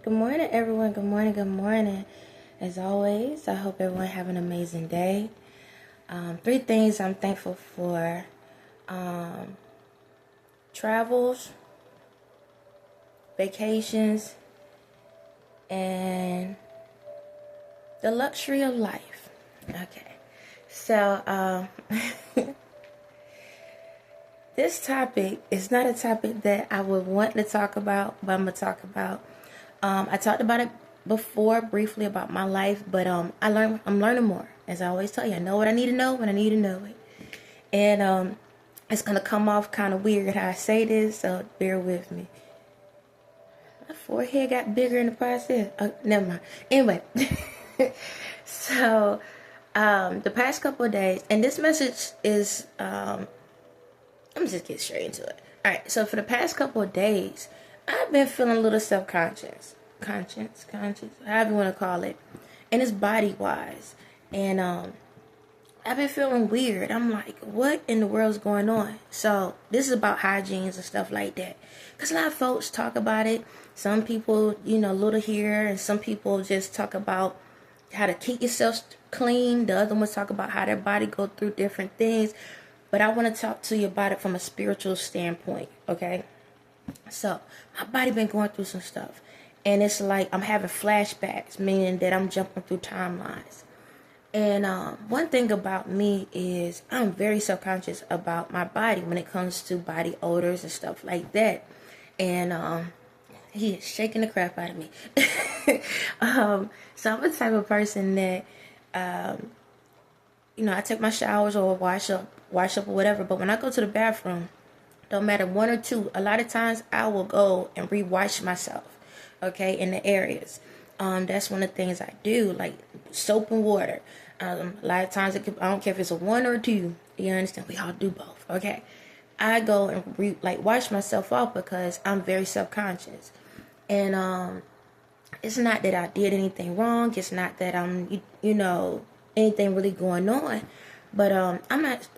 Good morning, everyone. Good morning. Good morning. As always, I hope everyone have an amazing day. Three things I'm thankful for: travels, vacations, and the luxury of life. Okay, so this topic is not a topic that I would want to talk about, but I'm gonna talk about. I talked about it before briefly about my life, but I'm learning more. As I always tell you, I know what I need to know when I need to know it. And it's gonna come off kind of weird how I say this, so bear with me. My forehead got bigger in the process. Never mind. Anyway, so the past couple of days, and this message is I'm just get straight into it. All right. So for the past couple of days, I've been feeling a little self-conscious, conscious, however you want to call it, and it's body-wise. And I've been feeling weird. I'm like, what in the world's going on? So this is about hygienes and stuff like that. Because a lot of folks talk about it. Some people, a little here, and some people just talk about how to keep yourself clean. The other ones talk about how their body go through different things. But I want to talk to you about it from a spiritual standpoint, okay? So, my body been going through some stuff. And it's like I'm having flashbacks, meaning that I'm jumping through timelines. And one thing about me is I'm very self-conscious about my body when it comes to body odors and stuff like that. And he is shaking the crap out of me. So I'm the type of person that, I take my showers or wash up or whatever. But when I go to the bathroom, don't matter one or two, a lot of times I will go and re-wash myself, okay, in the areas. That's one of the things I do, like soap and water. A lot of times, I don't care if it's a one or a two, you understand, we all do both, okay? I go and wash myself off because I'm very self-conscious. And it's not that I did anything wrong, it's not that I'm, anything really going on. But I'm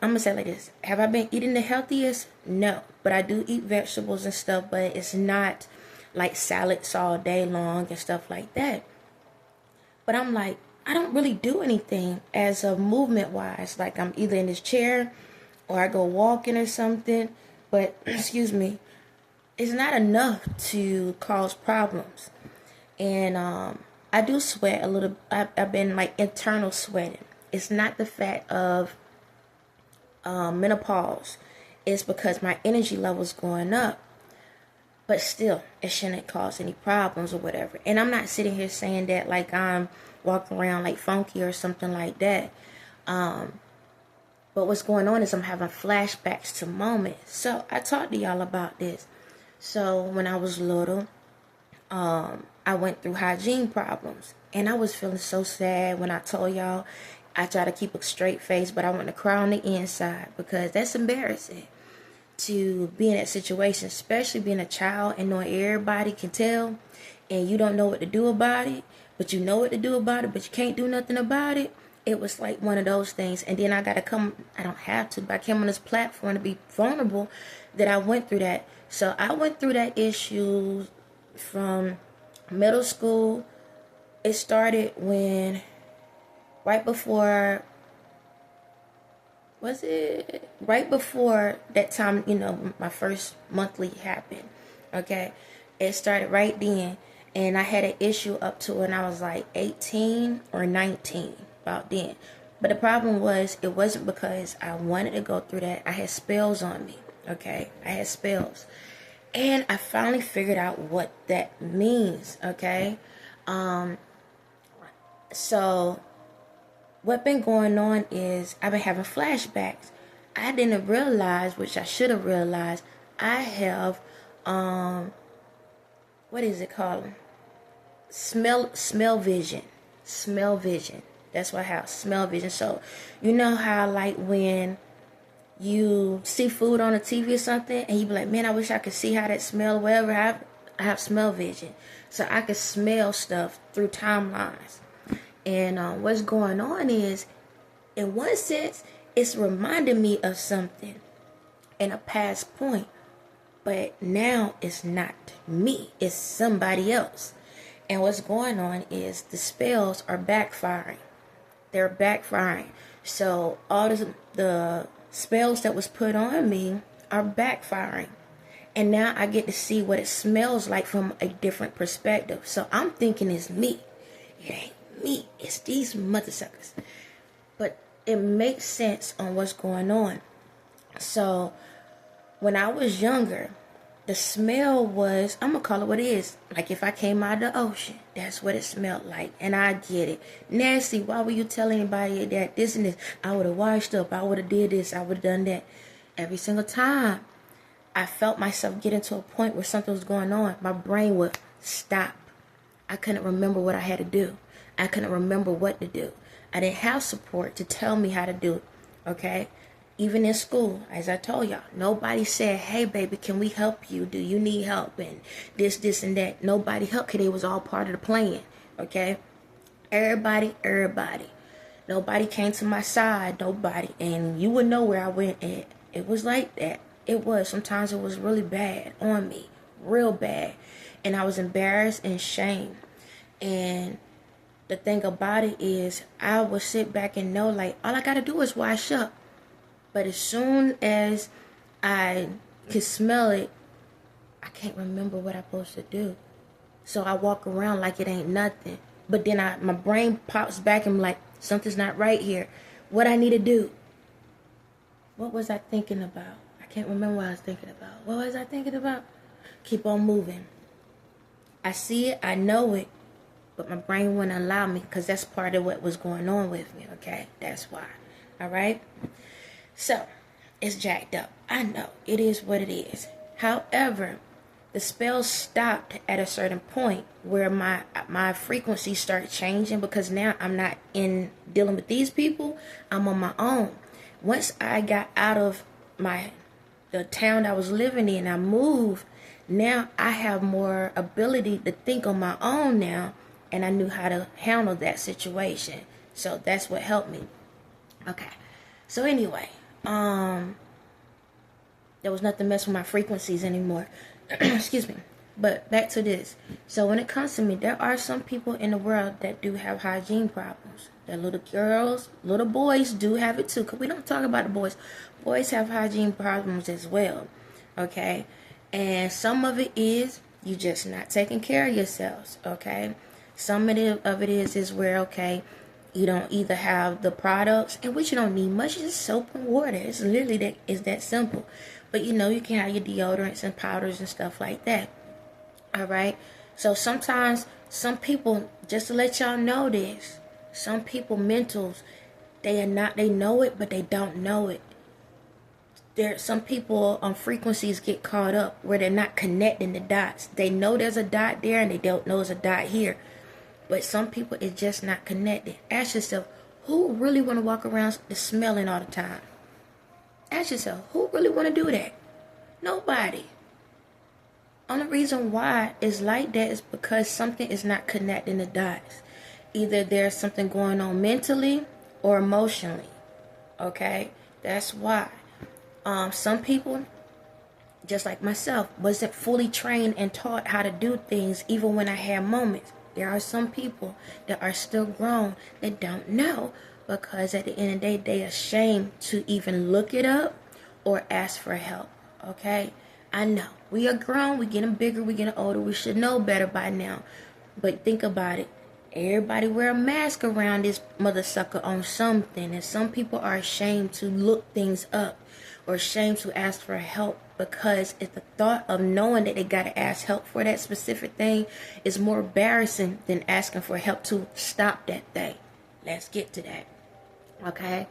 gonna say it like this. Have I been eating the healthiest? No. But I do eat vegetables and stuff, but it's not like salads all day long and stuff like that. But I'm like, I don't really do anything as of movement wise. Like I'm either in this chair or I go walking or something. But excuse me, it's not enough to cause problems. And I do sweat a little. I've been like internal sweating. It's not the fact of menopause. It's because my energy level's going up. But still, it shouldn't cause any problems or whatever. And I'm not sitting here saying that like I'm walking around like funky or something like that. But what's going on is I'm having flashbacks to moments. So I talked to y'all about this. So when I was little, I went through hygiene problems. And I was feeling so sad when I told y'all. I try to keep a straight face, but I want to cry on the inside because that's embarrassing to be in that situation, especially being a child and knowing everybody can tell and you don't know what to do about it, but you know what to do about it, but you can't do nothing about it. It was like one of those things. And then I don't have to, but I came on this platform to be vulnerable that I went through that. So I went through that issue from middle school. It started right before that time, my first monthly happened, okay? It started right then, and I had an issue up to when I was like 18 or 19, about then. But the problem was, it wasn't because I wanted to go through that. I had spells on me, okay? I had spells. And I finally figured out what that means, okay? So what been going on is I've been having flashbacks. I didn't realize, which I should have realized, I have what is it called? Smell vision. Smell vision. That's what I have, smell vision. So you know how like when you see food on the TV or something and you be like, man, I wish I could see how that smell or whatever. I have smell vision. So I can smell stuff through timelines. And what's going on is, in one sense, it's reminding me of something in a past point. But now it's not me. It's somebody else. And what's going on is the spells are backfiring. They're backfiring. So all the spells that was put on me are backfiring. And now I get to see what it smells like from a different perspective. So I'm thinking it's me. It ain't me. It's these mother suckers. But it makes sense on what's going on. So when I was younger, the smell was, I'm going to call it what it is. Like if I came out of the ocean, that's what it smelled like. And I get it. Nasty, why would you tell anybody that this and this? I would have washed up. I would have did this. I would have done that. Every single time I felt myself getting to a point where something was going on, my brain would stop. I couldn't remember what I had to do. I couldn't remember what to do. I didn't have support to tell me how to do it. Okay? Even in school, as I told y'all, nobody said, hey, baby, can we help you? Do you need help? And this, and that. Nobody helped because they was all part of the plan. Okay? Everybody. Nobody came to my side. Nobody. And you would know where I went at. It was like that. It was. Sometimes it was really bad on me. Real bad. And I was embarrassed and shamed. And the thing about it is, I would sit back and know, like, all I got to do is wash up. But as soon as I could smell it, I can't remember what I'm supposed to do. So I walk around like it ain't nothing. But then my brain pops back and I'm like, something's not right here. What I need to do? What was I thinking about? I can't remember what I was thinking about. What was I thinking about? Keep on moving. I see it, I know it, but my brain wouldn't allow me because that's part of what was going on with me, okay? That's why. All right? So, it's jacked up. I know. It is what it is. However, the spell stopped at a certain point where my frequency started changing because now I'm not in dealing with these people. I'm on my own. Once I got out of the town I was living in, I moved. Now I have more ability to think on my own now, and I knew how to handle that situation. So that's what helped me. Okay. So anyway, there was nothing messing with my frequencies anymore. Excuse me. But back to this. So when it comes to me, there are some people in the world that do have hygiene problems. The little girls, little boys do have it too. Because we don't talk about the boys. Boys have hygiene problems as well. Okay? And some of it is you just not taking care of yourselves. Okay? Some of it is where, okay, you don't either have the products, and which you don't need much, just soap and water. It's literally that simple. But you know, you can have your deodorants and powders and stuff like that. All right. So sometimes some people, just to let y'all know this, some people mentals, they know it, but they don't know it. Some people on frequencies get caught up where they're not connecting the dots. They know there's a dot there and they don't know there's a dot here. But some people, it's just not connected. Ask yourself, who really want to walk around smelling all the time? Ask yourself, who really want to do that? Nobody. Only reason why it's like that is because something is not connecting the dots. Either there's something going on mentally or emotionally. Okay? That's why. Some people, just like myself, wasn't fully trained and taught how to do things even when I had moments. There are some people that are still grown that don't know because at the end of the day, they are ashamed to even look it up or ask for help. Okay? I know. We are grown. We're getting bigger. We're getting older. We should know better by now. But think about it. Everybody wear a mask around this mother sucker on something. And some people are ashamed to look things up or ashamed to ask for help because it's the thought of knowing that they got to ask help for that specific thing is more embarrassing than asking for help to stop that thing. Let's get to that. Okay?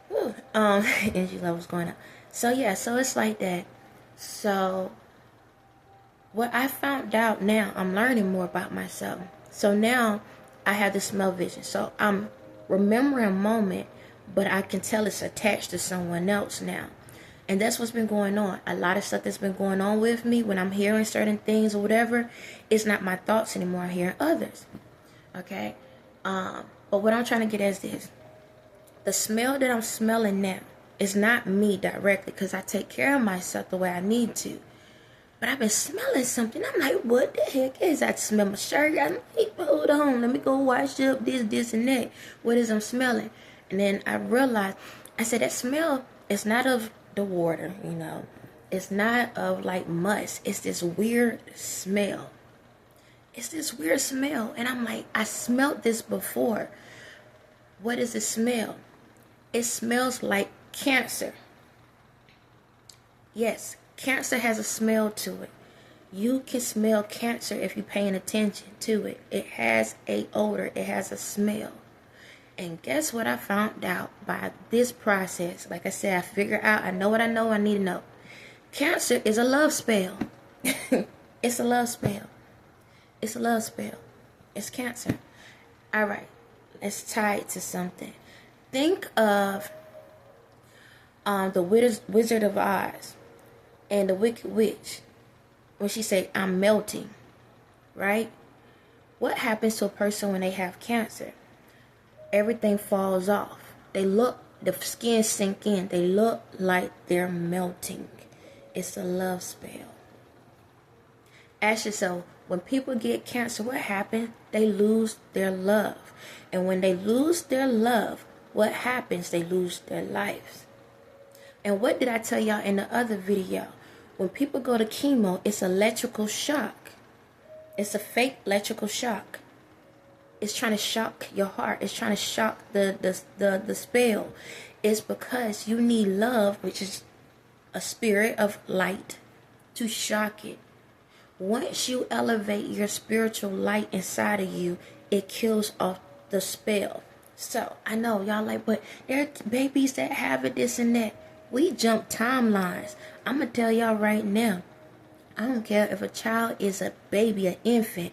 Whew. Energy levels going up. So yeah, so it's like that. So what I found out now, I'm learning more about myself. So now I have the smell vision. So I'm remembering a moment, but I can tell it's attached to someone else now. And that's what's been going on. A lot of stuff that's been going on with me when I'm hearing certain things or whatever, it's not my thoughts anymore. I'm hearing others. Okay? But what I'm trying to get at is this. The smell that I'm smelling now is not me directly because I take care of myself the way I need to. But I've been smelling something. I'm like, what the heck is that? I smell my shirt. I'm like, hold on, let me go wash up this, and that. What is I'm smelling? And then I realized, I said, that smell is not of the water, you know. It's not of like must. It's this weird smell. It's this weird smell. And I'm like, I smelled this before. What is the smell? It smells like cancer. Yes, cancer has a smell to it. You can smell cancer if you're paying attention to it. It has a odor. It has a smell. And guess what I found out by this process? Like I said, I figured out, I know what I need to know. Cancer is a love spell. It's a love spell. It's a love spell. It's cancer. All right. Let's tie it to something. Think of the Wizard of Oz and the Wicked Witch. When she said, I'm melting. Right? What happens to a person when they have cancer? Everything falls off. The skin sink in. They look like they're melting. It's a love spell. Ask yourself, when people get cancer, what happens? They lose their love. And when they lose their love, what happens? They lose their lives. And what did I tell y'all in the other video? When people go to chemo, it's electrical shock. It's a fake electrical shock. It's trying to shock your heart. It's trying to shock the spell. It's because you need love, which is a spirit of light, to shock it. Once you elevate your spiritual light inside of you, it kills off the spell. So I know y'all like, but there are babies that have it, this and that. We jump timelines. I'm gonna tell y'all right now, I don't care if a child is a baby, an infant,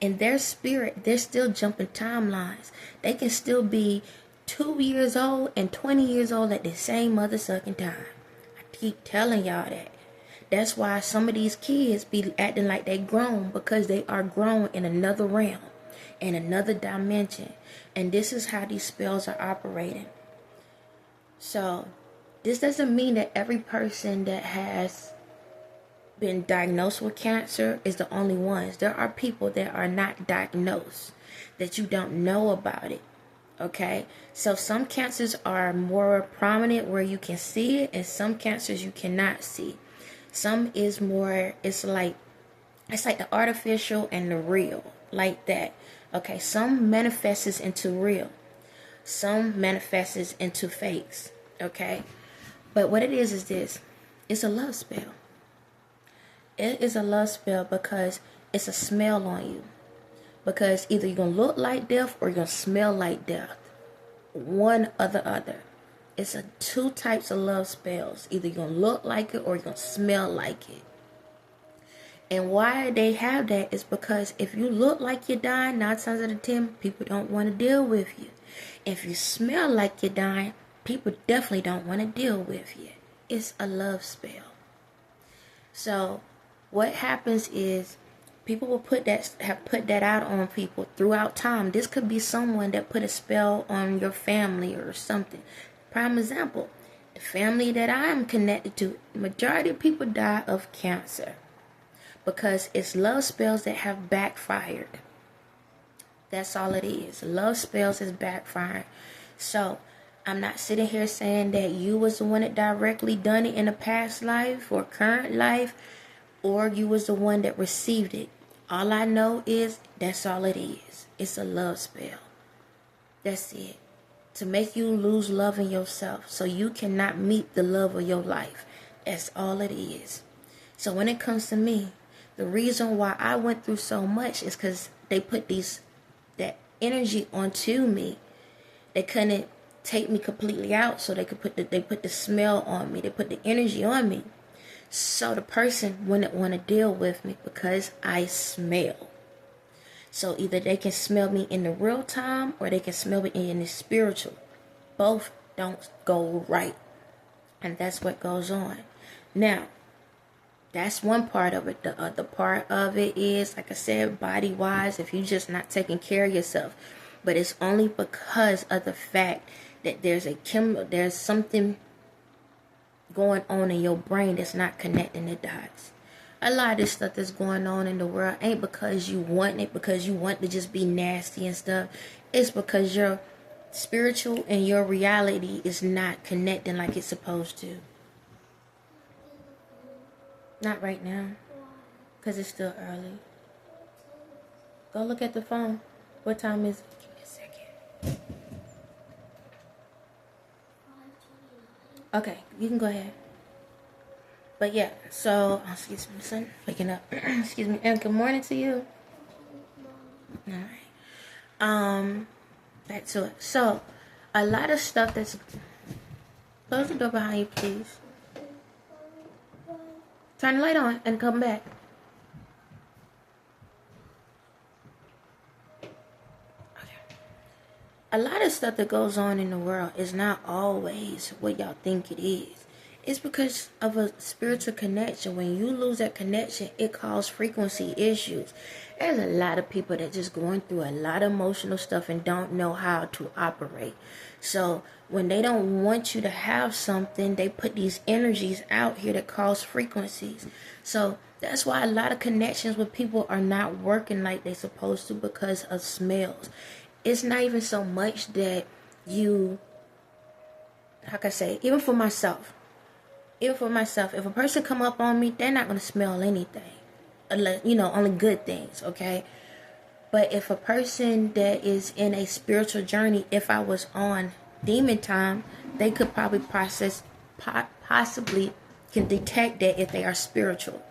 in their spirit, they're still jumping timelines. They can still be 2 years old and 20 years old at the same mother sucking time. I keep telling y'all that. That's why some of these kids be acting like they grown, because they are grown in another realm, in another dimension. And this is how these spells are operating. So this doesn't mean that every person that has been diagnosed with cancer is the only ones. There are people that are not diagnosed, that you don't know about it. Okay, so some cancers are more prominent where you can see it, and some cancers you cannot see. Some is more, it's like the artificial and the real, like that. Okay, some manifests into real, some manifests into fakes. Okay, but what it is this: it's a love spell. It is a love spell because it's a smell on you. Because either you're gonna look like death or you're gonna smell like death. One or the other. It's two types of love spells. Either you're going to look like it or you're going to smell like it. And why they have that is because if you look like you're dying, 9 times out of 10, people don't want to deal with you. If you smell like you're dying, people definitely don't want to deal with you. It's a love spell. So what happens is people will have put that out on people throughout time. This could be someone that put a spell on your family or something. Prime example, the family that I am connected to, the majority of people die of cancer because it's love spells that have backfired. That's all it is. Love spells is backfiring. So I'm not sitting here saying that you was the one that directly done it in a past life or current life, or you was the one that received it. All I know is that's all it is. It's a love spell. That's it. To make you lose love in yourself so you cannot meet the love of your life. That's all it is. So when it comes to me, the reason why I went through so much is because they put that energy onto me. They couldn't take me completely out, so they put the smell on me. They put the energy on me. So the person wouldn't want to deal with me because I smell. So either they can smell me in the real time or they can smell me in the spiritual. Both don't go right. And that's what goes on. Now, that's one part of it. The other part of it is, like I said, body-wise, if you're just not taking care of yourself. But it's only because of the fact that there's something going on in your brain that's not connecting the dots. a lot of this stuff that's going on in the world ain't because you want it, because you want to just be nasty and stuff. It's because your spiritual and your reality is not connecting like it's supposed to. Not right now, because it's still early. Go look at the phone. What time is it? Give me a second. Okay, you can go ahead. But yeah, so, excuse me, son, waking up. Excuse me, and good morning to you. Alright. Back to it. So, a lot of stuff that's... Close the door behind you, please. Turn the light on and come back. A lot of stuff that goes on in the world is not always what y'all think it is. It's because of a spiritual connection. When you lose that connection, it causes frequency issues. There's a lot of people that just going through a lot of emotional stuff and don't know how to operate. So when they don't want you to have something, they put these energies out here that cause frequencies. So that's why a lot of connections with people are not working like they're supposed to, because of smells. It's not even so much that you, how can I say, even for myself, if a person come up on me, they're not going to smell anything, unless, only good things, okay? But if a person that is in a spiritual journey, if I was on demon time, they could probably possibly can detect that if they are spiritual.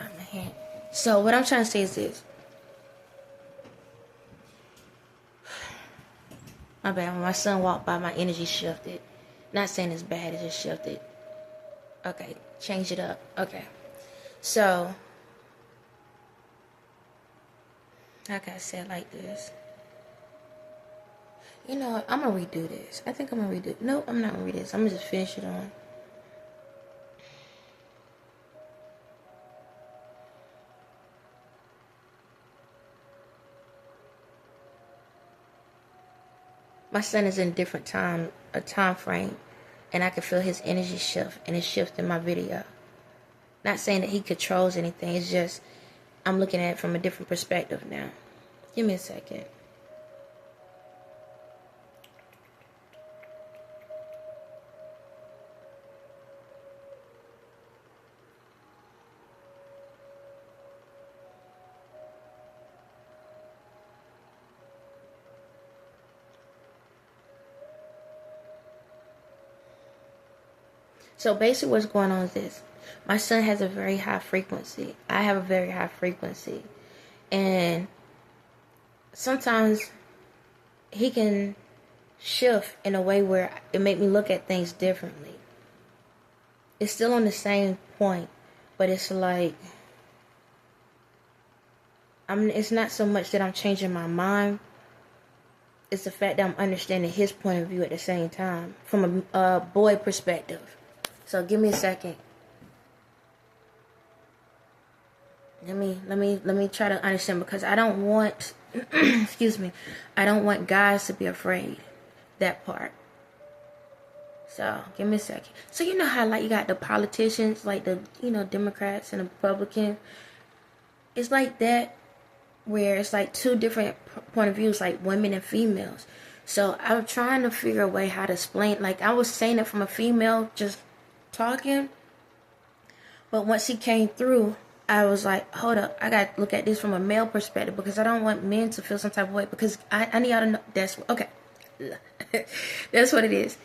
Oh, my hand. So what I'm trying to say is this. My bad. When my son walked by, my energy shifted. Not saying it's bad, it just shifted. Okay, change it up. Okay. So, how can I say it like this? I'm going to redo this. I think I'm going to redo it. No, I'm not going to redo this. I'm going to just finish it on. My son is in a different time frame, and I can feel his energy shift, and it's shifting my video. Not saying that he controls anything, it's just I'm looking at it from a different perspective now. Give me a second. So basically what's going on is this. My son has a very high frequency. I have a very high frequency. And sometimes he can shift in a way where it make me look at things differently. It's still on the same point, but it's like, it's not so much that I'm changing my mind. It's the fact that I'm understanding his point of view at the same time, from a boy perspective. So give me a second. Let me try to understand, because I don't want excuse me, I don't want guys to be afraid. That part. So give me a second. So you know how you got the politicians, like the Democrats and the Republicans. It's like that, where it's like two different point of views, like women and females. So I'm trying to figure a way how to explain. Like I was saying it from a female just talking, but once he came through, I was like, hold up, I gotta look at this from a male perspective, because I don't want men to feel some type of way, because I need y'all to know that's okay. That's what it is.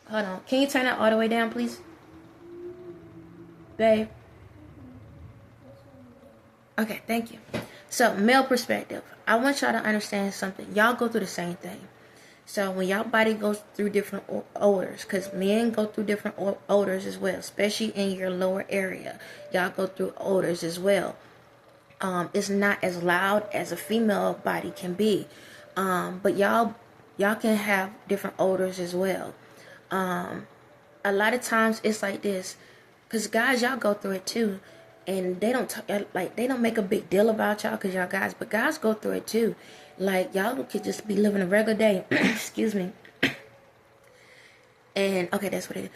Hold on, can you turn that all the way down, please, babe? Okay, thank you. So male perspective, I want y'all to understand something. Y'all go through the same thing. So when y'all body goes through different odors, because men go through different odors as well, especially in your lower area, y'all go through odors as well. It's not as loud as a female body can be, but y'all can have different odors as well. A lot of times it's like this, because guys, y'all go through it too, and they don't they don't make a big deal about y'all because y'all guys, but guys go through it too. Like, y'all could just be living a regular day. Excuse me. And, okay, that's what it is.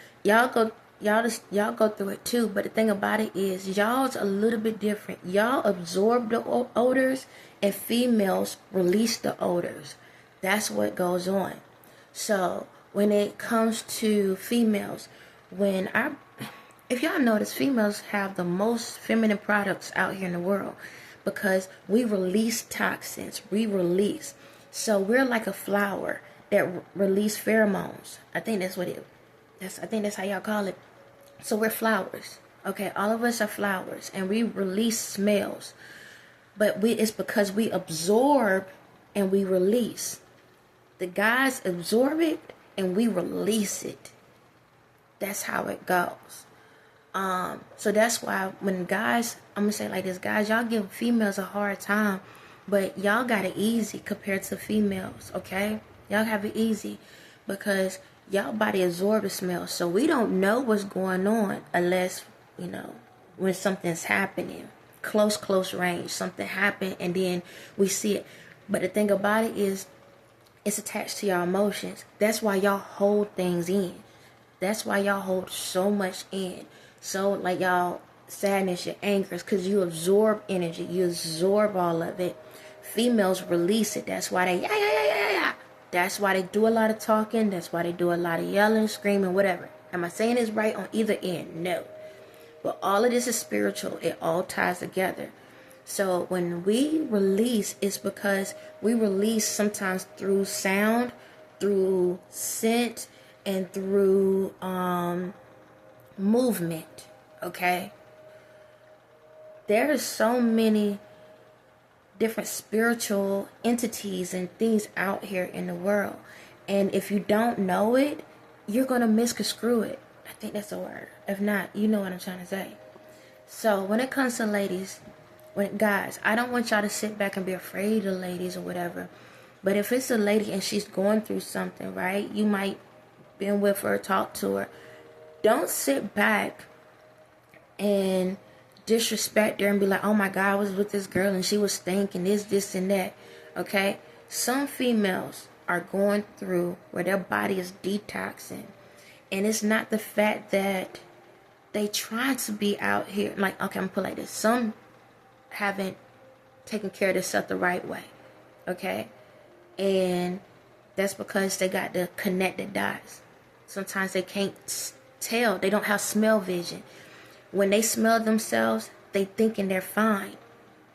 y'all go through it too, but the thing about it is y'all's a little bit different. Y'all absorb the odors and females release the odors. That's what goes on. So when it comes to females, if y'all notice, females have the most feminine products out here in the world because we release toxins. So we're like a flower that release pheromones. I think that's what I think that's how y'all call it. So we're flowers. Okay, all of us are flowers and we release smells. But it's because we absorb and we release. The guys absorb it and we release it. That's how it goes. So that's why when guys, I'm gonna say it like this, guys, y'all give females a hard time, but y'all got it easy compared to females, okay? Y'all have it easy because y'all body absorb the smell. So we don't know what's going on unless, when something's happening. Close range, something happened and then we see it. But the thing about it is it's attached to your emotions. That's why y'all hold things in. That's why y'all hold so much in. So like y'all sadness, your anger, because you absorb energy. You absorb all of it. Females release it. That's why they yeah. That's why they do a lot of talking. That's why they do a lot of yelling, screaming, whatever. Am I saying this right on either end? No. But all of this is spiritual. It all ties together. So when we release, it's because we release sometimes through sound, through scent, and through movement. Okay? There are so many different spiritual entities and things out here in the world. And if you don't know it, you're going to misconstrue it. I think that's a word. If not, you know what I'm trying to say. So when it comes to ladies, guys, I don't want y'all to sit back and be afraid of ladies or whatever. But if it's a lady and she's going through something, right? You might been with her, talk to her. Don't sit back and disrespect her and be like, oh my God, I was with this girl and she was thinking this and that. Okay? Some females are going through where their body is detoxing. And it's not the fact that they try to be out here. Like, okay, I'm going to put it like this. Some haven't taken care of themselves the right way. Okay? And that's because they got the connected dots. Sometimes they can't tell. They don't have smell vision. When they smell themselves, they thinking they're fine.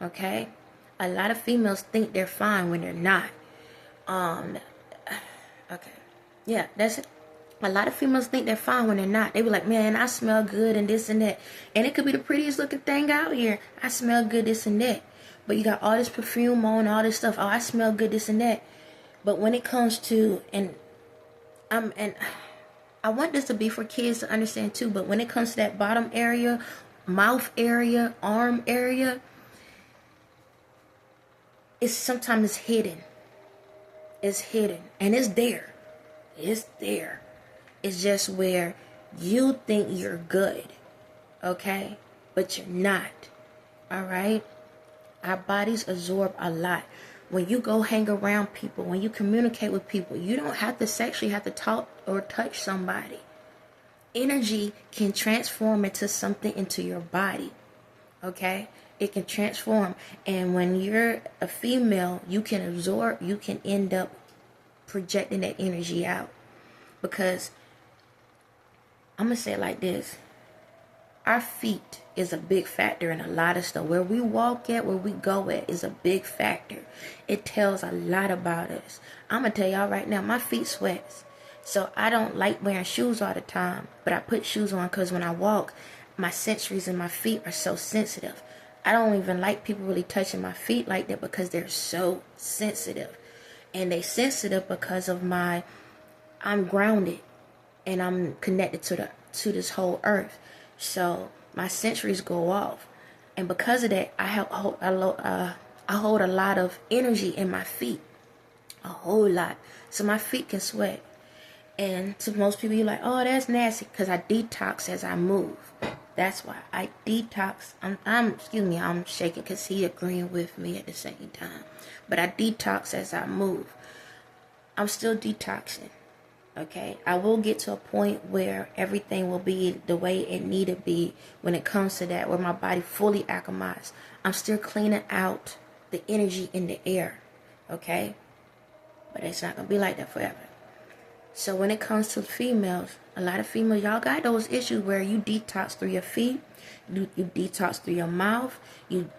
Okay? A lot of females think they're fine when they're not. Okay. Yeah, that's it. A lot of females think they're fine when they're not. They be like, man, I smell good and this and that. And it could be the prettiest looking thing out here. I smell good, this and that. But you got all this perfume on, all this stuff. Oh, I smell good, this and that. But when it comes to, and I want this to be for kids to understand too, but when it comes to that bottom area, mouth area, arm area, sometimes hidden. It's hidden. And it's there. It's there. It's just where you think you're good, okay? But you're not, all right? Our bodies absorb a lot. When you go hang around people, when you communicate with people, you don't have to sexually have to talk or touch somebody. Energy can transform into something into your body, okay? It can transform. And when you're a female, you can absorb, you can end up projecting that energy out. Because I'm going to say it like this. Our feet is a big factor in a lot of stuff. Where we walk at, where we go at is a big factor. It tells a lot about us. I'm going to tell y'all right now, my feet sweats. So I don't like wearing shoes all the time. But I put shoes on because when I walk, my sensories in my feet are so sensitive. I don't even like people really touching my feet like that because they're so sensitive. And they sensitive because of I'm grounded. And I'm connected to this whole earth. So my sensories go off. And because of that, I hold a lot of energy in my feet. A whole lot. So my feet can sweat. And to most people, you're like, oh, that's nasty. Because I detox as I move. That's why I detox. I'm shaking because he agreeing with me at the same time. But I detox as I move. I'm still detoxing. Okay, I will get to a point where everything will be the way it need to be when it comes to that, where my body fully acclimatized. I'm still cleaning out the energy in the air, okay? But it's not gonna be like that forever. So when it comes to females, a lot of females, y'all got those issues where you detox through your feet, you detox through your mouth, you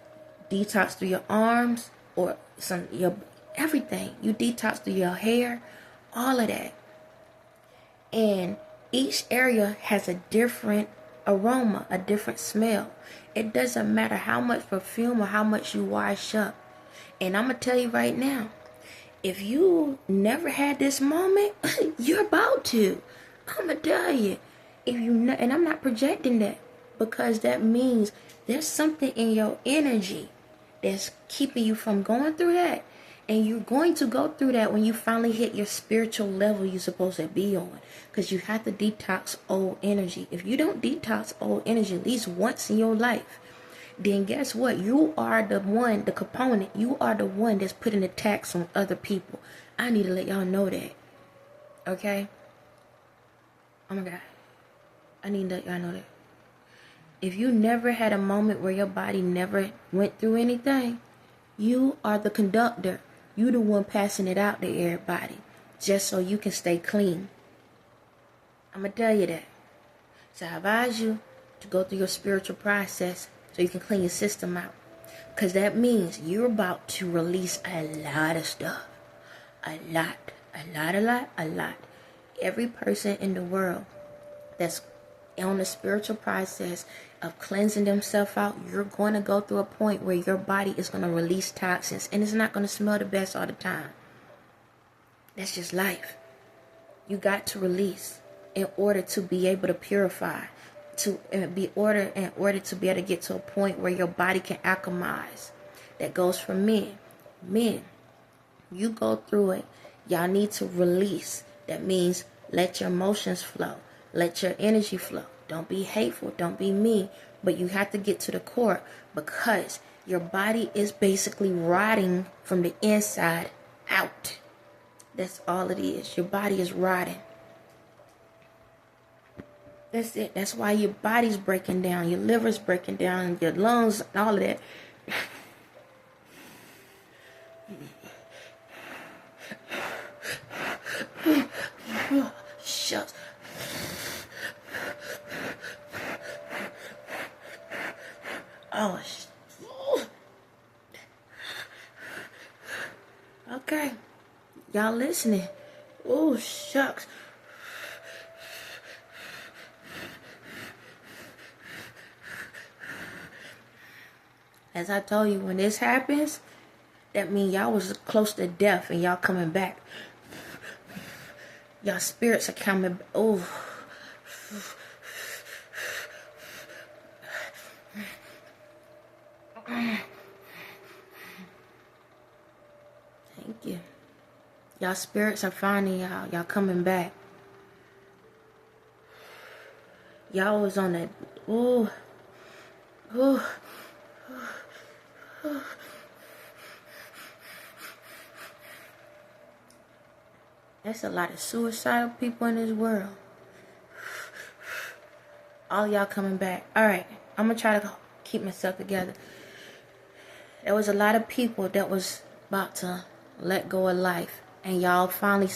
detox through your arms, or your everything. You detox through your hair, all of that. And each area has a different aroma, a different smell. It doesn't matter how much perfume or how much you wash up. And I'm going to tell you right now, if you never had this moment, you're about to. I'm going to tell you. And I'm not projecting that, because that means there's something in your energy that's keeping you from going through that. And you're going to go through that when you finally hit your spiritual level you're supposed to be on. Because you have to detox old energy. If you don't detox old energy at least once in your life, then guess what? You are the one, the component. You are the one that's putting the tax on other people. I need to let y'all know that. Okay? Oh my God. I need to let y'all know that. If you never had a moment where your body never went through anything, you are the conductor. You the one passing it out to everybody, just so you can stay clean. I'm going to tell you that. So I advise you to go through your spiritual process so you can clean your system out. Because that means you're about to release a lot of stuff. A lot. Every person in the world that's on the spiritual process of cleansing themselves out, you're going to go through a point where your body is going to release toxins, and it's not going to smell the best all the time. That's just life. You got to release in order to be able to purify, in order to be able to get to a point where your body can acclimatize. That goes for men. Men, you go through it. Y'all need to release. That means let your emotions flow. Let your energy flow. Don't be hateful. Don't be mean. But you have to get to the core, because your body is basically rotting from the inside out. That's all it is. Your body is rotting. That's it. That's why your body's breaking down. Your liver's breaking down. Your lungs, all of that. Shucks. Oh, okay. Y'all listening? Oh, shucks. As I told you, when this happens, that means y'all was close to death and y'all coming back. Y'all spirits are coming. Oh. Thank you. Y'all spirits are finding y'all. Y'all coming back. Y'all was on that. Ooh. Ooh. There's a lot of suicidal people in this world. All y'all coming back. Alright, I'm going to try to keep myself together. There was a lot of people that was about to let go of life, and y'all finally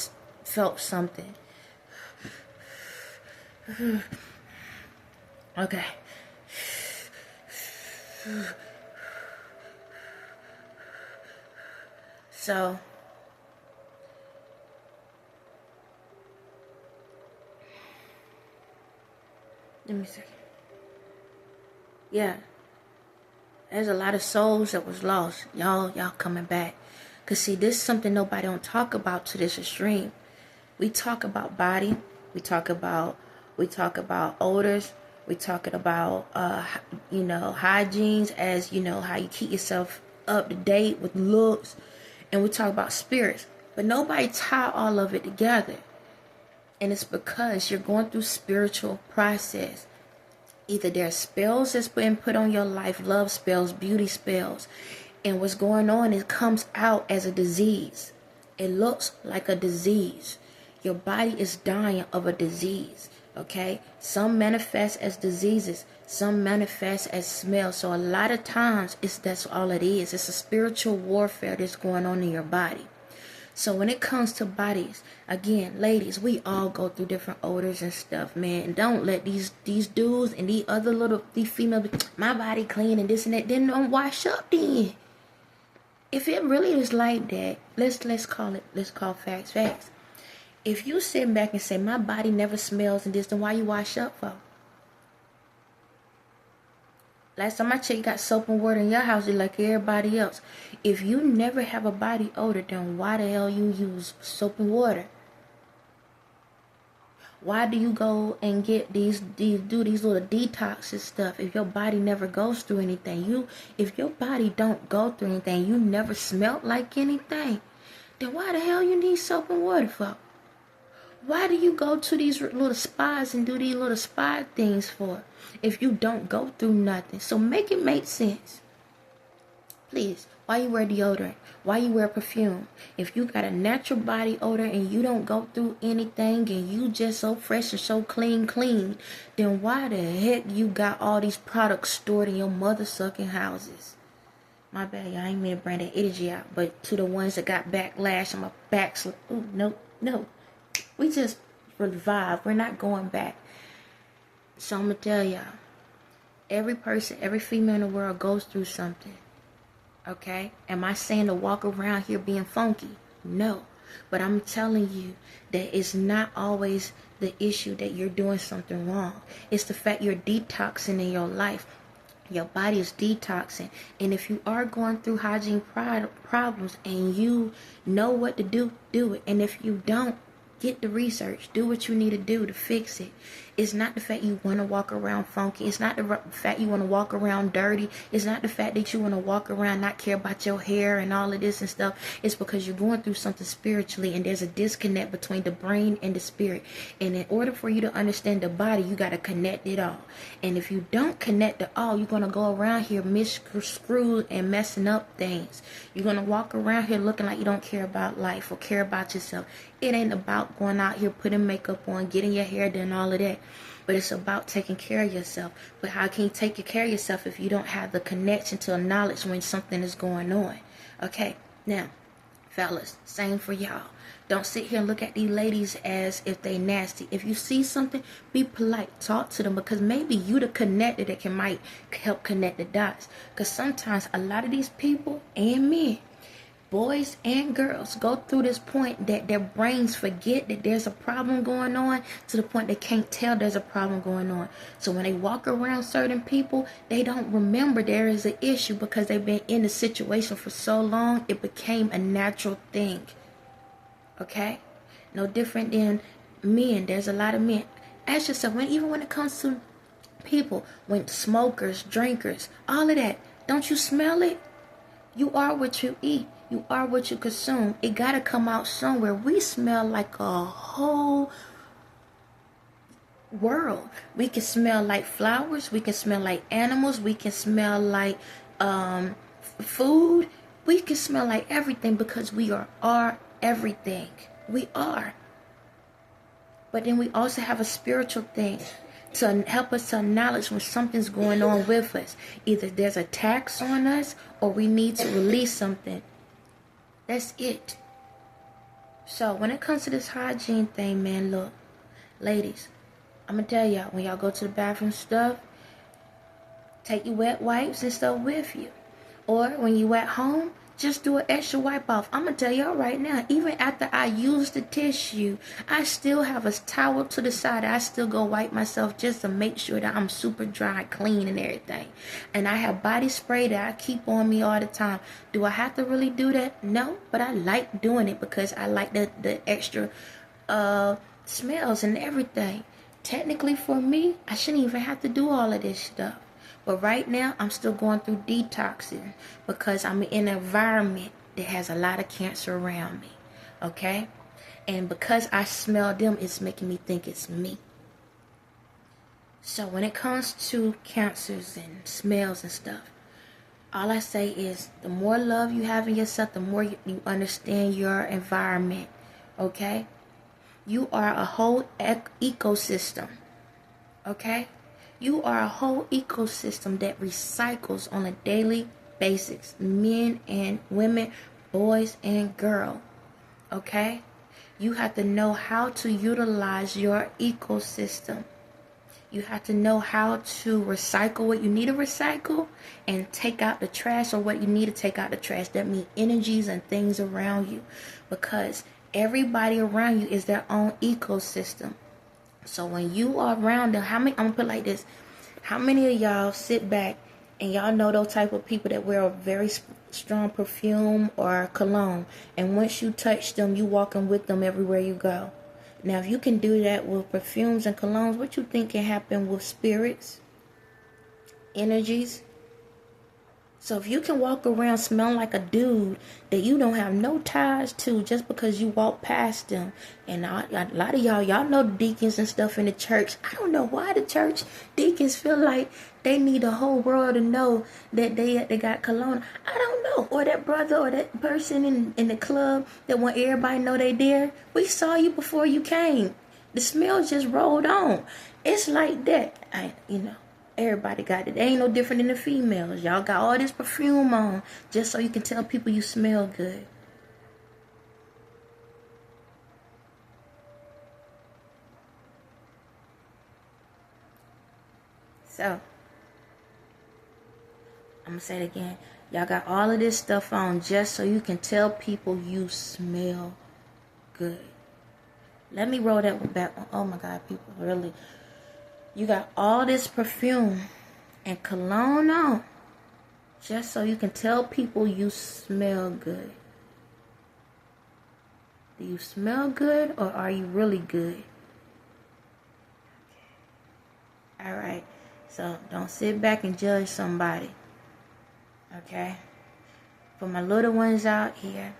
felt something. Okay. So, let me see. Yeah. There's a lot of souls that was lost. Y'all coming back. Cause see, this is something nobody don't talk about to this extreme. We talk about body. We talk about odors. We talking about hygienes, as how you keep yourself up to date with looks, and we talk about spirits. But nobody tie all of it together. And it's because you're going through spiritual process. Either there's spells that's been put on your life, love spells, beauty spells. And what's going on, it comes out as a disease. It looks like a disease. Your body is dying of a disease. Okay, some manifest as diseases, some manifest as smells. So a lot of times that's all it is. It's a spiritual warfare that's going on in your body. So when it comes to bodies, again, ladies, we all go through different odors and stuff, man. And don't let these dudes and these females, my body clean and this and that, then don't wash up then. If it really is like that, let's call facts. If you sit back and say, my body never smells and this, then why you wash up for? Last time I checked, you got soap and water in your house just like everybody else. If you never have a body odor, then why the hell you use soap and water? Why do you go and get do these little detox and stuff if your body never goes through anything? If your body don't go through anything, you never smelt like anything, then why the hell you need soap and water for? Why do you go to these little spas and do these little spa things for if you don't go through nothing? So make it make sense. Please, why you wear deodorant? Why you wear perfume? If you got a natural body odor and you don't go through anything and you just so fresh and so clean, then why the heck you got all these products stored in your mother sucking houses? My bad, y'all, I ain't mean to bring that energy out, but to the ones that got backlash and my back, no. We just revive. We're not going back. So I'm going to tell y'all, every person, every female in the world goes through something. Okay? Am I saying to walk around here being funky? No. But I'm telling you that it's not always the issue that you're doing something wrong. It's the fact you're detoxing in your life. Your body is detoxing. And if you are going through hygiene problems and you know what to do, do it. And if you don't, get the research. Do what you need to do to fix it. It's not the fact you want to walk around funky. It's not the fact you want to walk around dirty. It's not the fact that you want to walk around not care about your hair and all of this and stuff. It's because you're going through something spiritually and there's a disconnect between the brain and the spirit. And in order for you to understand the body, you got to connect it all. And if you don't connect it all, you're going to go around here miscrewed and messing up things. You're going to walk around here looking like you don't care about life or care about yourself. It ain't about going out here putting makeup on, getting your hair done, all of that. But it's about taking care of yourself. But how can you take care of yourself if you don't have the connection to knowledge when something is going on? Okay, now, fellas, same for y'all. Don't sit here and look at these ladies as if they nasty. If you see something, be polite. Talk to them because maybe you the connector that might help connect the dots. Because sometimes a lot of these people and men, boys and girls, go through this point that their brains forget that there's a problem going on to the point they can't tell there's a problem going on. So when they walk around certain people, they don't remember there is an issue because they've been in the situation for so long, it became a natural thing. Okay? No different than men. There's a lot of men. Ask yourself, even when it comes to people, when smokers, drinkers, all of that, don't you smell it? You are what you eat. You are what you consume. It got to come out somewhere. We smell like a whole world. We can smell like flowers. We can smell like animals. We can smell like food. We can smell like everything because we are everything. We are. But then we also have a spiritual thing to help us to acknowledge when something's going on with us. Either there's a tax on us or we need to release something. That's it. So when it comes to this hygiene thing, man, look, ladies, I'm going to tell y'all, when y'all go to the bathroom stuff, take your wet wipes and stuff with you. Or when you at home, just do an extra wipe off. I'm going to tell y'all right now, even after I use the tissue, I still have a towel to the side. I still go wipe myself just to make sure that I'm super dry, clean and everything. And I have body spray that I keep on me all the time. Do I have to really do that? No, but I like doing it because I like the extra smells and everything. Technically for me, I shouldn't even have to do all of this stuff. But right now, I'm still going through detoxing because I'm in an environment that has a lot of cancer around me, okay? And because I smell them, it's making me think it's me. So when it comes to cancers and smells and stuff, all I say is the more love you have in yourself, the more you understand your environment, okay? You are a whole ecosystem. Okay? You are a whole ecosystem that recycles on a daily basis. Men and women, boys and girls. Okay? You have to know how to utilize your ecosystem. You have to know how to recycle what you need to recycle and take out the trash or what you need to take out the trash. That means energies and things around you, because everybody around you is their own ecosystem. So when you are around them, I'm gonna put it like this: how many of y'all sit back and y'all know those type of people that wear a very strong perfume or cologne, and once you touch them, you walking with them everywhere you go? Now, if you can do that with perfumes and colognes, what you think can happen with spirits, energies? So if you can walk around smelling like a dude that you don't have no ties to just because you walk past them, and a lot of y'all know the deacons and stuff in the church. I don't know why the church deacons feel like they need the whole world to know that they got cologne. I don't know. Or that brother or that person in the club that want everybody to know they there. We saw you before you came. The smell just rolled on. It's like that. Everybody got it. They ain't no different than the females. Y'all got all this perfume on just so you can tell people you smell good. So, I'm going to say it again. Y'all got all of this stuff on just so you can tell people you smell good. Let me roll that one back. Oh my God, people, really. You got all this perfume and cologne on just so you can tell people you smell good. Do you smell good, or are you really good? Okay. All right. So don't sit back and judge somebody. Okay? For my little ones out here,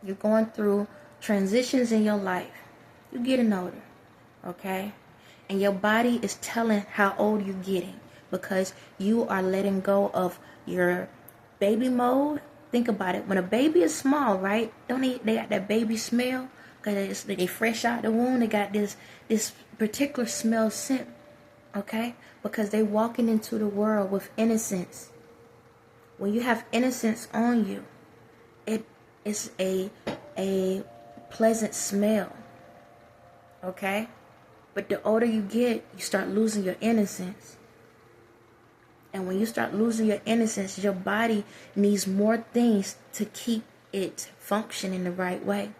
you're going through transitions in your life. You're getting older. Okay? And your body is telling how old you're getting, because you are letting go of your baby mode. Think about it. When a baby is small, right? Don't they got that baby smell? Because they fresh out the womb. They got this particular smell scent. Okay? Because they walking into the world with innocence. When you have innocence on you, it is a pleasant smell. Okay? But the older you get, you start losing your innocence. And when you start losing your innocence, your body needs more things to keep it functioning the right way.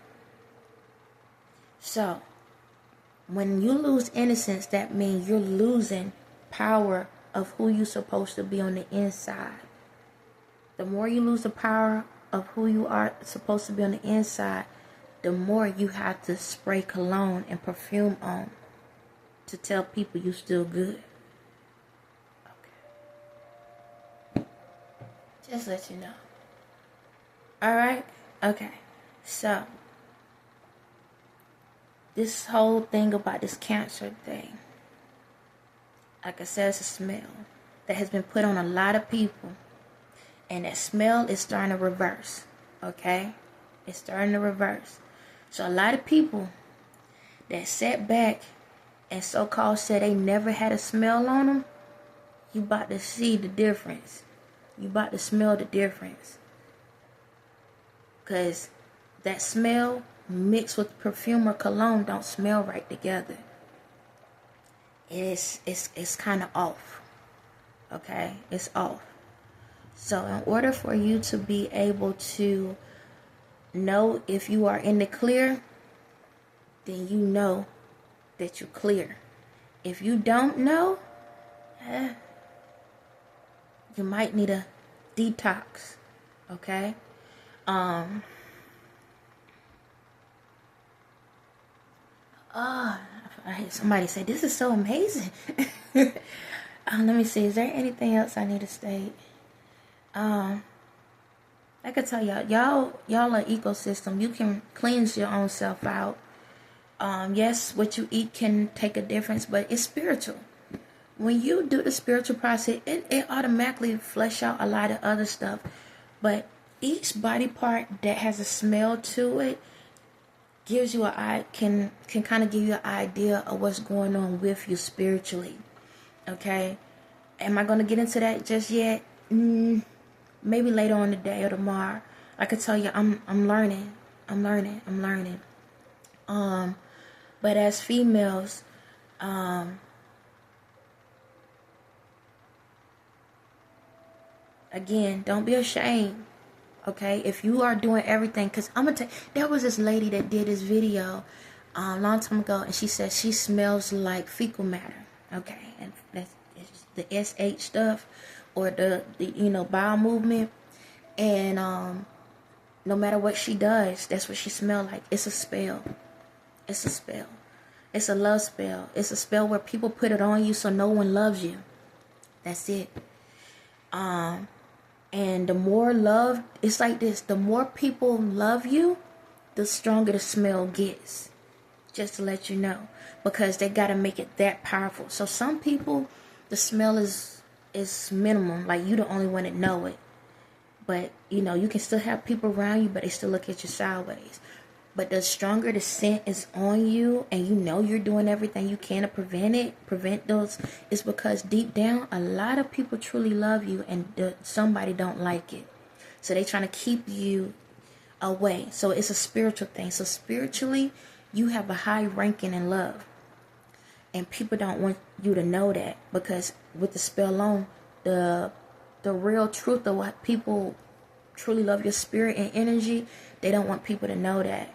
So, when you lose innocence, that means you're losing power of who you're supposed to be on the inside. The more you lose the power of who you are supposed to be on the inside, the more you have to spray cologne and perfume on to tell people you still good. Okay. Just let you know. Alright? Okay. So, this whole thing about this cancer thing, like I said, it's a smell that has been put on a lot of people. And that smell is starting to reverse. Okay? It's starting to reverse. So a lot of people that sat back and so-called said they never had a smell on them, you about to see the difference. You about to smell the difference. Because that smell mixed with perfume or cologne don't smell right together. It's kind of off. Okay? It's off. So in order for you to be able to know if you are in the clear, then you know that you're clear. If you don't know, you might need a detox. Okay? I heard somebody say, this is so amazing. Let me see, is there anything else I need to state? I could tell y'all are ecosystem. You can cleanse your own self out. Yes, what you eat can take a difference, but it's spiritual. When you do the spiritual process, it automatically flush out a lot of other stuff. But each body part that has a smell to it gives you can kind of give you an idea of what's going on with you spiritually. Okay, am I gonna get into that just yet? Maybe later on today or tomorrow. I could tell you I'm learning. But as females, again, don't be ashamed. Okay, if you are doing everything, because I'm gonna tell, there was this lady that did this video a long time ago, and she said she smells like fecal matter. Okay, and that's the SH stuff, or the bowel movement, and no matter what she does, that's what she smells like. It's a spell. It's a spell. It's a love spell. It's a spell where people put it on you so no one loves you. That's it. And the more love, it's like this, the more people love you, the stronger the smell gets. Just to let you know. Because they got to make it that powerful. So some people, the smell is minimum. Like, you the only one that know it. But, you can still have people around you, but they still look at you sideways. But the stronger the scent is on you, and you're doing everything you can to prevent those, is because deep down, a lot of people truly love you, and somebody don't like it. So they trying to keep you away. So it's a spiritual thing. So spiritually, you have a high ranking in love. And people don't want you to know that, because with the spell on, the real truth of what people truly love, your spirit and energy, they don't want people to know that.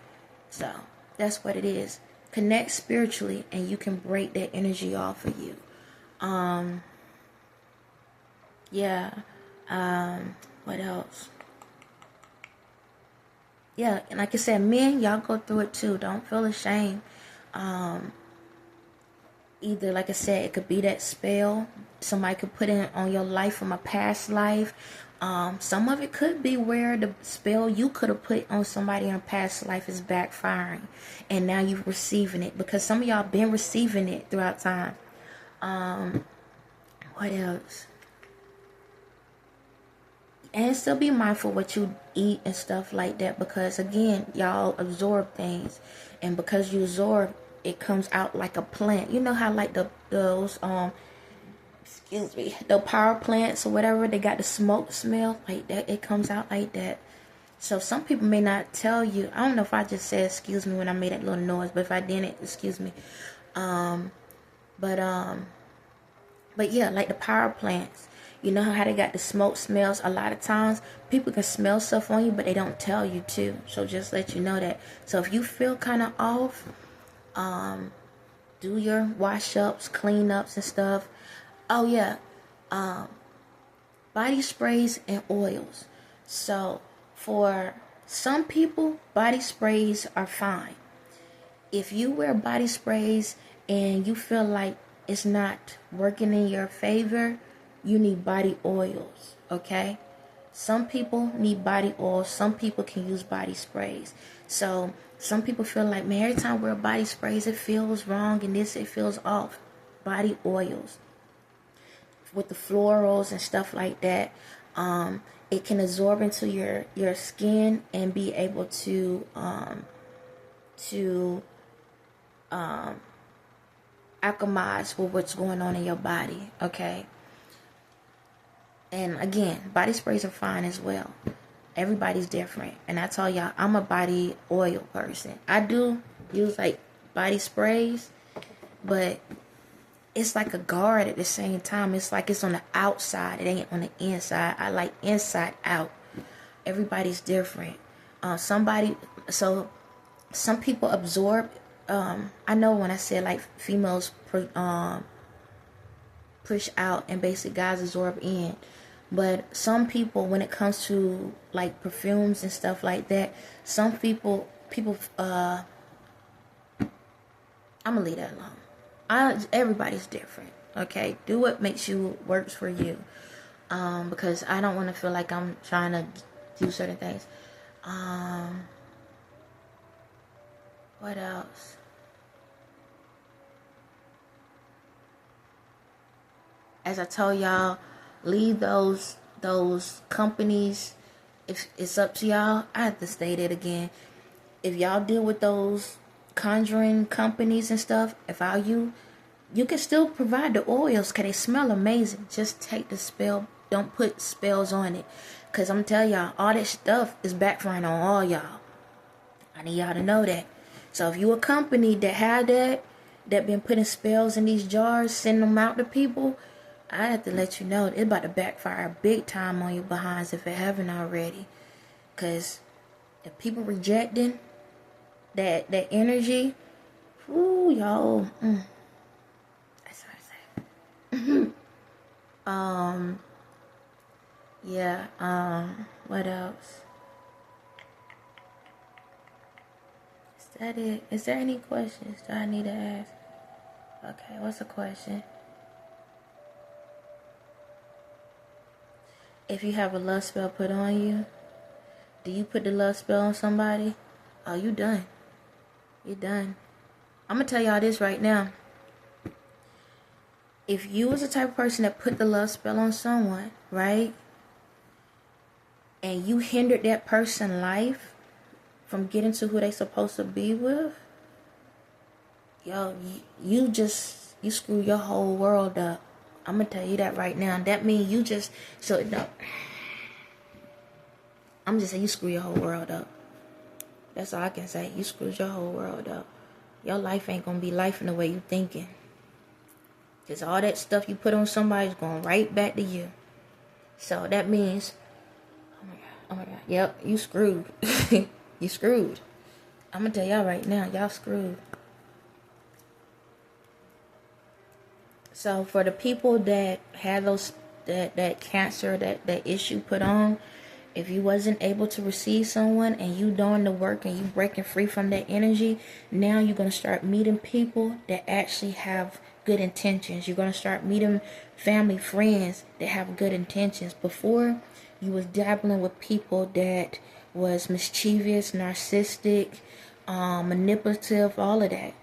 So that's what it is. Connect spiritually, and you can break that energy off of you. What else? Yeah, and like I said, men, y'all go through it too. Don't feel ashamed. Either, like I said, it could be that spell. Somebody could put it on your life from a past life. Some of it could be where the spell you could have put on somebody in a past life is backfiring, and now you're receiving it, because some of y'all been receiving it throughout time. What else? And still be mindful what you eat and stuff like that, because again, y'all absorb things, and because you absorb, it comes out like a plant. You know how like those the power plants or whatever, they got the smoke smell like that. It comes out like that. So some people may not tell you. I don't know if I just said excuse me when I made that little noise, but if I didn't, excuse me. But yeah, like the power plants. You know how they got the smoke smells? A lot of times people can smell stuff on you, but they don't tell you too. So just let you know that. So if you feel kind of off, do your wash ups, clean ups and stuff. Oh yeah, body sprays and oils. So for some people, body sprays are fine. If you wear body sprays and you feel like it's not working in your favor, you need body oils, okay? Some people need body oils. Some people can use body sprays. So some people feel like, man, every time I wear body sprays, it feels wrong, and this, it feels off. Body oils with the florals and stuff like that, it can absorb into your skin and be able to alchemize with what's going on in your body, okay? And again, body sprays are fine as well. Everybody's different. And I tell y'all, I'm a body oil person. I do use like body sprays, but it's like a guard at the same time. It's like it's on the outside. It ain't on the inside. I like inside out. Everybody's different. Some people absorb. I know when I said like females push out and basic guys absorb in. But some people, when it comes to like perfumes and stuff like that, some people, I'm gonna leave that alone. Everybody's different, okay? Do what makes you, works for you, because I don't want to feel like I'm trying to do certain things. What else? As I told y'all, leave those companies. If it's up to y'all, I have to state it again. if y'all deal with those conjuring companies and stuff, if I you can still provide the oils because they smell amazing. Just take the spell. Don't put spells on it. Because I'm telling y'all, all that stuff is backfiring on all y'all. I need y'all to know that. So if you a company that had that been putting spells in these jars, sending them out to people, I have to let you know it's about to backfire big time on your behinds if it haven't already. Because if people rejecting that energy, ooh, y'all. That's what I say. Yeah. What else? Is that it? Is there any questions that I need to ask? Okay, what's the question? If you have a love spell put on you, do you put the love spell on somebody? Oh, you done. You're done. I'm going to tell y'all this right now. If you was the type of person that put the love spell on someone, right? And you hindered that person's life from getting to who they supposed to be with, yo, you screw your whole world up. I'm going to tell you that right now. That means you just, no. I'm just saying you screw your whole world up. That's all I can say. You screwed your whole world up. Your life ain't going to be life in the way you thinking. Because all that stuff you put on somebody is going right back to you. So that means, oh my God. Yep, you screwed. You screwed. I'm going to tell y'all right now, y'all screwed. So for the people that had that cancer, that issue put on, if you wasn't able to receive someone and you doing the work and you breaking free from that energy, now you're going to start meeting people that actually have good intentions. You're going to start meeting family, friends that have good intentions. Before, you was dabbling with people that was mischievous, narcissistic, manipulative, all of that.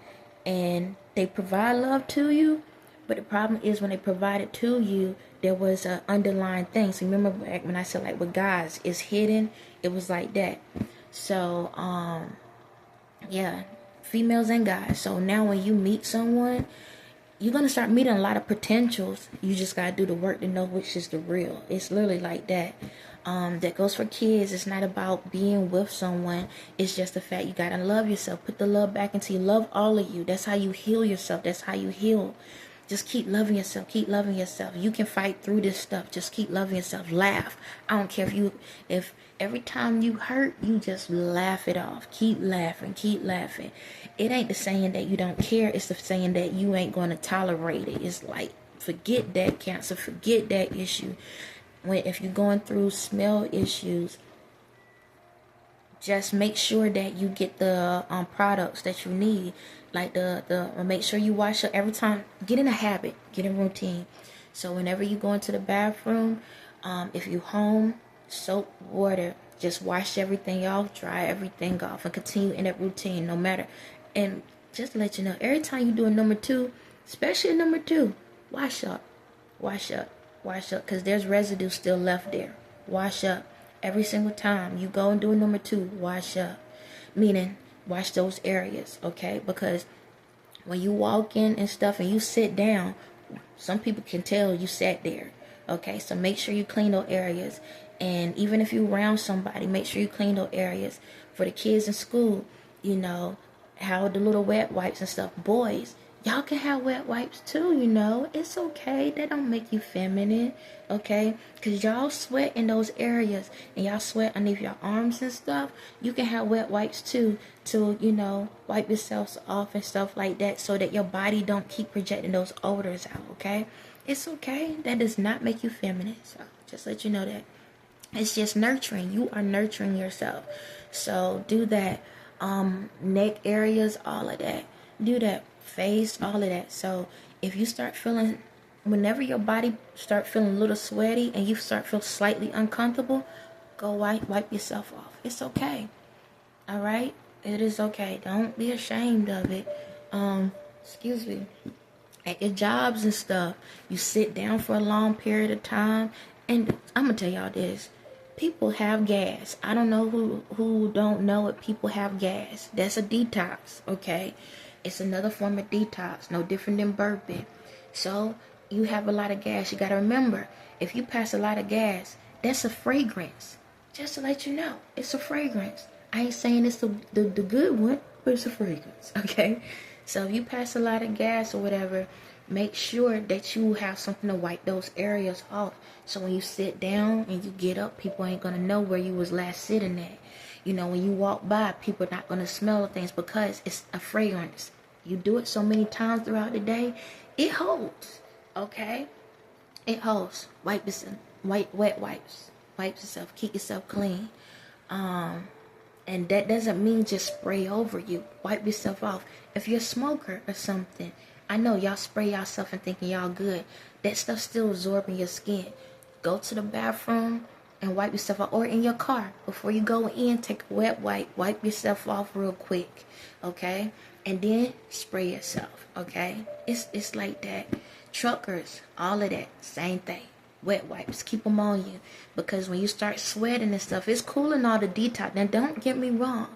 And they provide love to you. But the problem is when they provide it to you, there was an underlying thing. So remember back when I said like with guys, it's hidden. It was like that. So, yeah, females and guys. So now when you meet someone, you're going to start meeting a lot of potentials. You just got to do the work to know which is the real. It's literally like that. That goes for kids. It's not about being with someone. It's just the fact you got to love yourself. Put the love back into you. Love all of you. That's how you heal yourself. That's how you heal. Just keep loving yourself. Keep loving yourself. You can fight through this stuff. Just keep loving yourself. Laugh. I don't care if every time you hurt, you just laugh it off. Keep laughing. Keep laughing. It ain't the saying that you don't care. It's the saying that you ain't going to tolerate it. It's like, forget that cancer. Forget that issue. If you're going through smell issues, just make sure that you get the products that you need. Like make sure you wash up every time. Get in a habit. Get in routine. So whenever you go into the bathroom, if you home, soap, water, just wash everything off, dry everything off, and continue in that routine no matter. And just to let you know, every time you do a number 2, especially number 2, wash up. Wash up. Wash up. Because there's residue still left there. Wash up. Every single time you go and do a number 2, wash up. Meaning, wash those areas, okay? Because when you walk in and stuff and you sit down, some people can tell you sat there, okay? So make sure you clean those areas. And even if you're around somebody, make sure you clean those areas. For the kids in school, you know, how the little wet wipes and stuff. Boys, y'all can have wet wipes too, you know. It's okay. They don't make you feminine, okay? Because y'all sweat in those areas and y'all sweat underneath your arms and stuff. You can have wet wipes too to, you know, wipe yourselves off and stuff like that so that your body don't keep projecting those odors out, okay? It's okay. That does not make you feminine. So just let you know that. It's just nurturing. You are nurturing yourself. So do that. Neck areas, all of that. Do that. Face, all of that. So if you start feeling, whenever your body start feeling a little sweaty and you start feeling slightly uncomfortable, go wipe yourself off. It's okay. All right? It is okay. Don't be ashamed of it. Excuse me. At your jobs and stuff, you sit down for a long period of time. And I'm going to tell y'all this. People have gas. I don't know who don't know it. People have gas. That's a detox, okay? It's another form of detox, no different than burping. So you have a lot of gas. You got to remember, if you pass a lot of gas, that's a fragrance. Just to let you know, it's a fragrance. I ain't saying it's the good one, but it's a fragrance, okay? So if you pass a lot of gas or whatever, make sure that you have something to wipe those areas off. So when you sit down and you get up, people ain't going to know where you was last sitting at. You know, when you walk by, people are not going to smell things because it's a fragrance. You do it so many times throughout the day, it holds, okay? It holds. Wipe yourself, wet wipes. Wipe yourself, keep yourself clean. And that doesn't mean just spray over you. Wipe yourself off. If you're a smoker or something, I know y'all spray yourself and thinking y'all good. That stuff's still absorbing your skin. Go to the bathroom and wipe yourself off. Or in your car, before you go in, take a wet wipe. Wipe yourself off real quick, okay? And then spray yourself, okay? It's like that. Truckers, all of that, same thing. Wet wipes, keep them on you. Because when you start sweating and stuff, it's cool and all the detox. Now, don't get me wrong.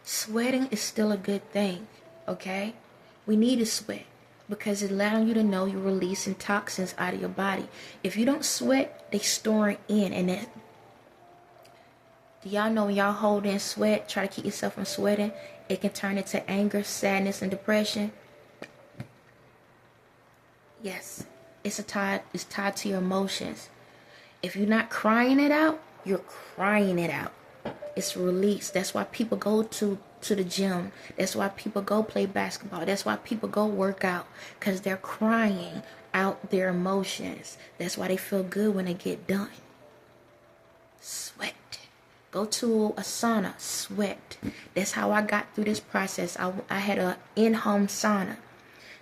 Sweating is still a good thing, okay? We need to sweat because it's allowing you to know you're releasing toxins out of your body. If you don't sweat, they store it in. And that, do y'all know when y'all hold in sweat, try to keep yourself from sweating, it can turn into anger, sadness, and depression? Yes. It's tied to your emotions. If you're not crying it out, you're crying it out. It's release. That's why people go to the gym. That's why people go play basketball. That's why people go work out, because they're crying out their emotions. That's why they feel good when they get done. Sweat. Go to a sauna. Sweat. That's how I got through this process. I had an in-home sauna.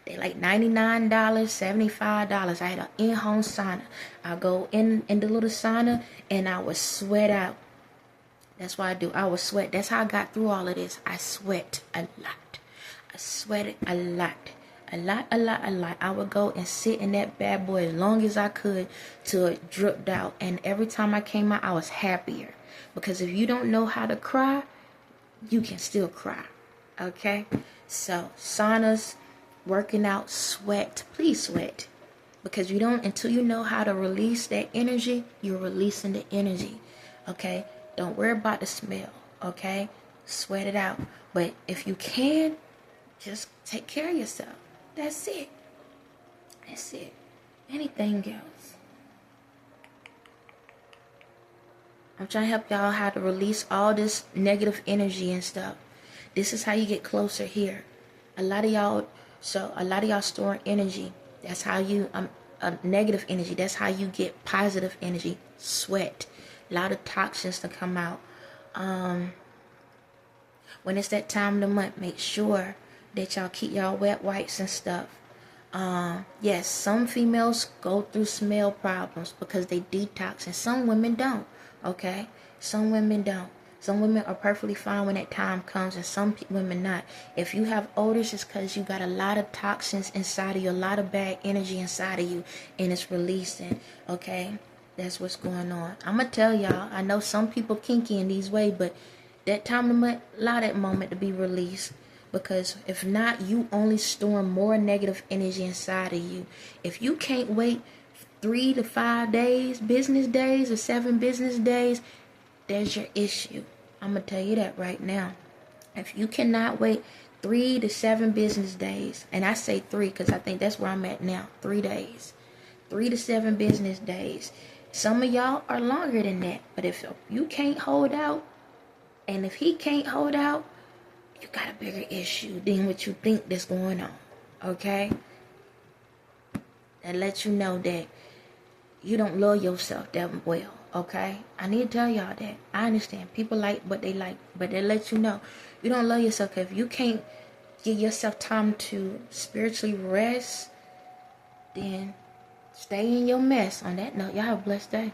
They like $99, $75. I had an in-home sauna. I go in the little sauna and I would sweat out. That's what I do. I would sweat. That's how I got through all of this. I sweat a lot. I sweated a lot. A lot. I would go and sit in that bad boy as long as I could till it dripped out. And every time I came out, I was happier. Because if you don't know how to cry, you can still cry. Okay? So, saunas, working out, sweat. Please sweat. Because you don't, until you know how to release that energy, you're releasing the energy. Okay? Don't worry about the smell. Okay? Sweat it out. But if you can, just take care of yourself. That's it. That's it. Anything else? I'm trying to help y'all how to release all this negative energy and stuff. This is how you get closer here. A lot of y'all store energy. That's how you negative energy. That's how you get positive energy. Sweat. A lot of toxins to come out. When it's that time of the month, make sure that y'all keep y'all wet wipes and stuff. Yes, some females go through smell problems because they detox, and some women don't. Okay, some women don't. Some women are perfectly fine when that time comes, and some women not. If you have odors, it's because you got a lot of toxins inside of you, a lot of bad energy inside of you, and it's releasing. Okay, that's what's going on. I'm gonna tell y'all. I know some people kinky in these ways, but that time of the month, allow that moment to be released. Because if not, you only store more negative energy inside of you. If you can't wait 3 to 5 days, business days, or 7 business days, there's your issue. I'm going to tell you that right now. If you cannot wait 3 to 7 business days, and I say 3 because I think that's where I'm at now, 3 days. 3 to 7 business days. Some of y'all are longer than that. But if you can't hold out, and if he can't hold out, you got a bigger issue than what you think that's going on. Okay? And let you know that you don't love yourself that well. Okay? I need to tell y'all that. I understand. People like what they like. But they let you know you don't love yourself. If you can't give yourself time to spiritually rest, then stay in your mess. On that note, y'all have a blessed day.